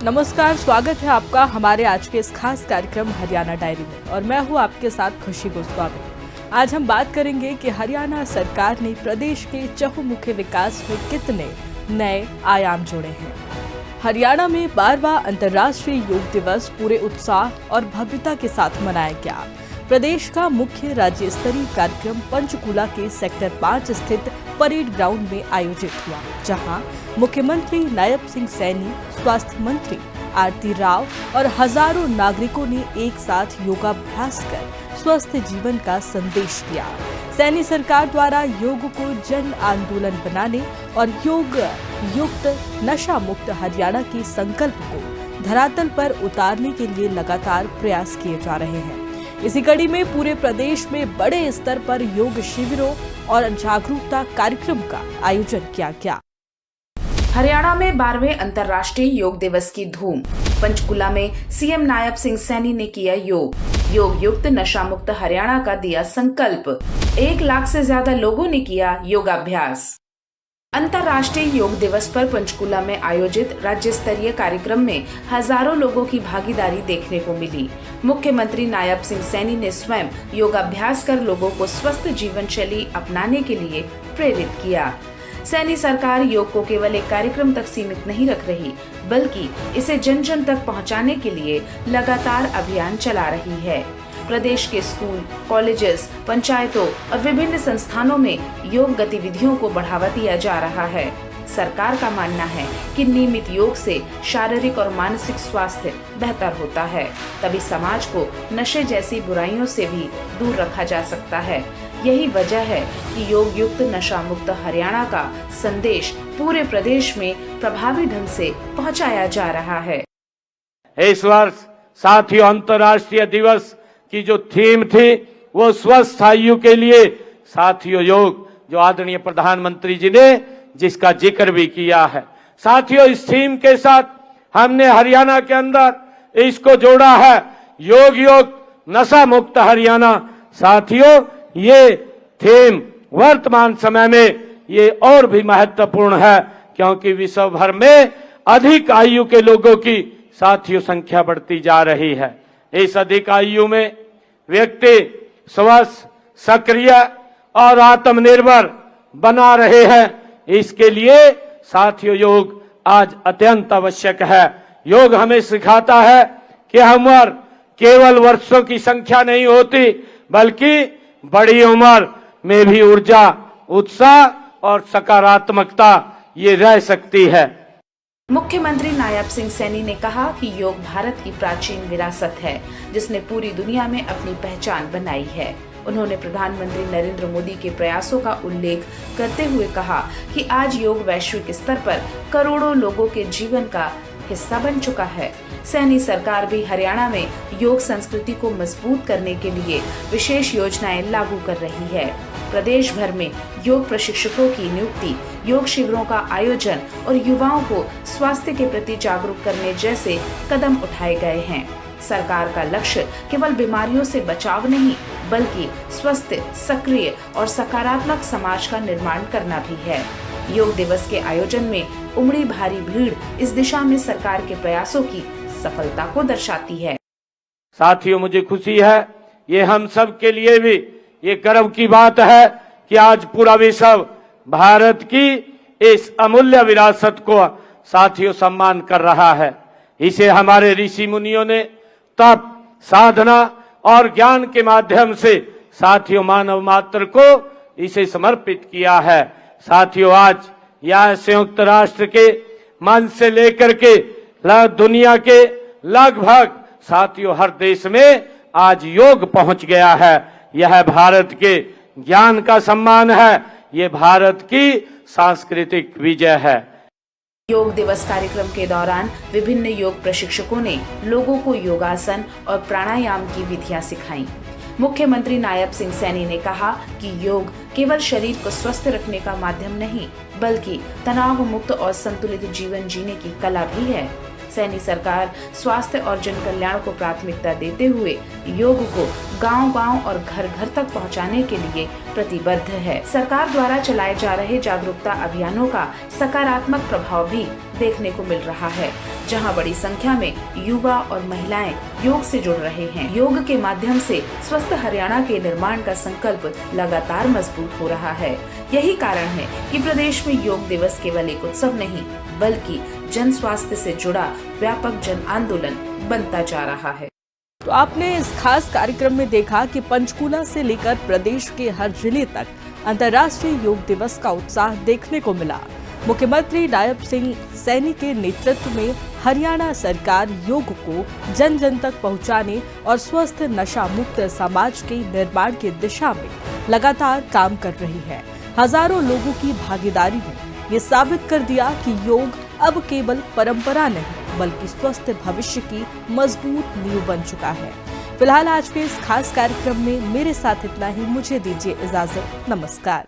नमस्कार, स्वागत है आपका हमारे आज के इस खास कार्यक्रम हरियाणा डायरी में और मैं हूं आपके साथ खुशी गोस्वामी। आज हम बात करेंगे कि हरियाणा सरकार ने प्रदेश के चहुमुखी विकास में कितने नए आयाम जोड़े हैं। हरियाणा में 12वां अंतर्राष्ट्रीय योग दिवस पूरे उत्साह और भव्यता के साथ मनाया गया। प्रदेश का मुख्य राज्य स्तरीय कार्यक्रम पंचकूला के सेक्टर 5 स्थित परेड ग्राउंड में आयोजित हुआ, जहां मुख्यमंत्री नायब सिंह सैनी, स्वास्थ्य मंत्री आरती राव और हजारों नागरिकों ने एक साथ योगाभ्यास कर स्वस्थ जीवन का संदेश दिया। सैनी सरकार द्वारा योग को जन आंदोलन बनाने और योग युक्त नशा मुक्त हरियाणा के संकल्प को धरातल पर उतारने के लिए लगातार प्रयास किए जा रहे हैं। इसी कड़ी में पूरे प्रदेश में बड़े स्तर पर योग शिविरों और जागरूकता कार्यक्रम का आयोजन किया गया। हरियाणा में 12वें अंतर्राष्ट्रीय योग दिवस की धूम। पंचकूला में सीएम नायब सिंह सैनी ने किया योग युक्त नशा मुक्त हरियाणा का दिया संकल्प। 1 लाख से ज्यादा लोगों ने किया योगाभ्यास। अंतर्राष्ट्रीय योग दिवस पर पंचकूला में आयोजित राज्य स्तरीय कार्यक्रम में हजारों लोगों की भागीदारी देखने को मिली। मुख्यमंत्री नायब सिंह सैनी ने स्वयं योगाभ्यास कर लोगों को स्वस्थ जीवन शैली अपनाने के लिए प्रेरित किया। सैनी सरकार योग को केवल एक कार्यक्रम तक सीमित नहीं रख रही, बल्कि इसे जन जन तक पहुंचाने के लिए लगातार अभियान चला रही है। प्रदेश के स्कूल, कॉलेजेस, पंचायतों और विभिन्न संस्थानों में योग गतिविधियों को बढ़ावा दिया जा रहा है। सरकार का मानना है कि नियमित योग से शारीरिक और मानसिक स्वास्थ्य बेहतर होता है, तभी समाज को नशे जैसी बुराइयों से भी दूर रखा जा सकता है। यही वजह है कि योग युक्त नशा मुक्त हरियाणा का संदेश पूरे प्रदेश में प्रभावी ढंग से पहुंचाया जा रहा है। इस वर्ष साथियों अंतर्राष्ट्रीय दिवस की जो थीम थी वो स्वस्थ आयु के लिए साथियों योग, जो आदरणीय प्रधानमंत्री जी ने जिसका जिक्र भी किया है। साथियों इस थीम के साथ हमने हरियाणा के अंदर इसको जोड़ा है, योग नशा मुक्त हरियाणा। साथियों ये थीम वर्तमान समय में ये और भी महत्वपूर्ण है, क्योंकि विश्व भर में अधिक आयु के लोगों की साथियों संख्या बढ़ती जा रही है। इस अधिक आयु में व्यक्ति स्वस्थ, सक्रिय और आत्मनिर्भर बना रहे हैं। इसके लिए साथियों योग आज अत्यंत आवश्यक है। योग हमें सिखाता है कि उम्र केवल वर्षों की संख्या नहीं होती, बल्कि बड़ी उम्र में भी ऊर्जा, उत्साह और सकारात्मकता ये रह सकती है। मुख्यमंत्री नायब सिंह सैनी ने कहा कि योग भारत की प्राचीन विरासत है, जिसने पूरी दुनिया में अपनी पहचान बनाई है। उन्होंने प्रधानमंत्री नरेंद्र मोदी के प्रयासों का उल्लेख करते हुए कहा कि आज योग वैश्विक स्तर पर करोड़ों लोगों के जीवन का हिस्सा बन चुका है। सैनी सरकार भी हरियाणा में योग संस्कृति को मजबूत करने के लिए विशेष योजनाएं लागू कर रही है। प्रदेश भर में योग प्रशिक्षकों की नियुक्ति, योग शिविरों का आयोजन और युवाओं को स्वास्थ्य के प्रति जागरूक करने जैसे कदम उठाए गए हैं। सरकार का लक्ष्य केवल बीमारियों से बचाव नहीं, बल्कि स्वस्थ, सक्रिय और सकारात्मक समाज का निर्माण करना भी है। योग दिवस के आयोजन में उमड़ी भारी भीड़ इस दिशा में सरकार के प्रयासों की सफलता को दर्शाती है। साथियों मुझे खुशी है, ये हम सब के लिए भी ये गर्व की बात है कि आज पूरा विश्व भारत की इस अमूल्य विरासत को साथियों सम्मान कर रहा है। इसे हमारे ऋषि मुनियों ने तप, साधना और ज्ञान के माध्यम से साथियों मानव मात्र को इसे समर्पित किया है। साथियों आज यह संयुक्त राष्ट्र के मंच से लेकर के दुनिया के लगभग साथियों हर देश में आज योग पहुंच गया है। यह भारत के ज्ञान का सम्मान है, ये भारत की सांस्कृतिक विजय है। योग दिवस कार्यक्रम के दौरान विभिन्न योग प्रशिक्षकों ने लोगों को योगासन और प्राणायाम की विधियां सिखाई। मुख्यमंत्री नायब सिंह सैनी ने कहा कि योग केवल शरीर को स्वस्थ रखने का माध्यम नहीं, बल्कि तनाव मुक्त और संतुलित जीवन जीने की कला भी है। सैनी सरकार स्वास्थ्य और जन कल्याण को प्राथमिकता देते हुए योग को गांव-गांव और घर-घर तक पहुंचाने के लिए प्रतिबद्ध है। सरकार द्वारा चलाए जा रहे जागरूकता अभियानों का सकारात्मक प्रभाव भी देखने को मिल रहा है, जहां बड़ी संख्या में युवा और महिलाएं योग से जुड़ रहे हैं। योग के माध्यम से स्वस्थ हरियाणा के निर्माण का संकल्प लगातार मजबूत हो रहा है। यही कारण है कि प्रदेश में योग दिवस केवल एक उत्सव नहीं, बल्कि जन स्वास्थ्य से जुड़ा व्यापक जन आंदोलन बनता जा रहा है। तो आपने इस खास कार्यक्रम में देखा कि पंचकूला से लेकर प्रदेश के हर जिले तक अंतर्राष्ट्रीय योग दिवस का उत्साह देखने को मिला। मुख्यमंत्री नायब सिंह सैनी के नेतृत्व में हरियाणा सरकार योग को जन जन तक पहुंचाने और स्वस्थ नशा मुक्त समाज के निर्माण की दिशा में लगातार काम कर रही है। हजारों लोगों की भागीदारी ने ये साबित कर दिया कि योग अब केवल परंपरा नहीं, बल्कि स्वस्थ भविष्य की मजबूत नींव बन चुका है। फिलहाल आज के इस खास कार्यक्रम में मेरे साथ इतना ही। मुझे दीजिए इजाजत। नमस्कार।